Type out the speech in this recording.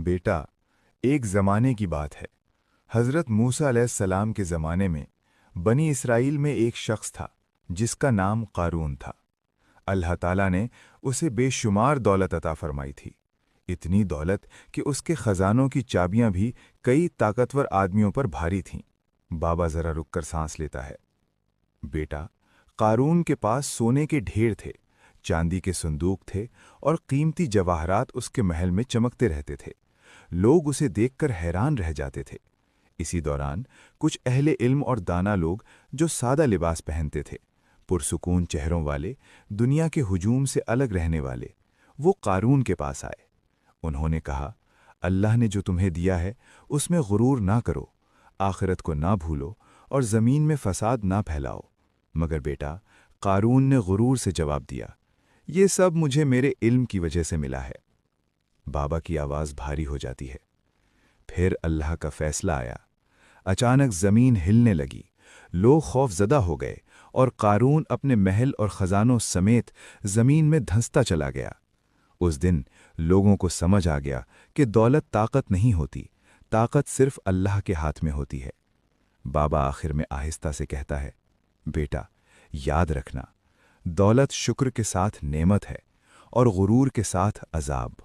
बेटा, एक ज़माने की बात है। हज़रत मूसा अलैहिस्सलाम के ज़माने में बनी इसराइल में एक शख्स था जिसका नाम क़ारून था। अल्लाह ताला ने उसे बेशुमार दौलत अता फरमाई थी। इतनी दौलत कि उसके ख़ज़ानों की चाबियां भी कई ताकतवर आदमियों पर भारी थीं। बाबा ज़रा रुककर सांस लेता है। बेटा, क़ारून के पास सोने के ढेर थे, चांदी के संदूक थे और कीमती जवाहरात उसके महल में चमकते रहते थे। लोग उसे देखकर हैरान रह जाते थे। इसी दौरान कुछ अहले इल्म और दाना लोग जो सादा लिबास पहनते थे, पुरसुकून चेहरों वाले, दुनिया के हुजूम से अलग रहने वाले, वो क़ारून के पास आए। उन्होंने कहा, अल्लाह ने जो तुम्हें दिया है उसमें गुरूर ना करो, आखिरत को ना भूलो और ज़मीन में फसाद ना फैलाओ। मगर बेटा, क़ारून ने गुरूर से जवाब दिया, ये सब मुझे मेरे इल्म की वजह से मिला है। बाबा की आवाज़ भारी हो जाती है। फिर अल्लाह का फैसला आया। अचानक ज़मीन हिलने लगी, लोग खौफज़दा हो गए और क़ारून अपने महल और ख़ज़ानों समेत ज़मीन में धंसता चला गया। उस दिन लोगों को समझ आ गया कि दौलत ताकत नहीं होती, ताकत सिर्फ अल्लाह के हाथ में होती है। बाबा आखिर में आहिस्ता से कहता है, बेटा, याद रखना, दौलत शुक्र के साथ नेमत है और गुरूर के साथ अजाब।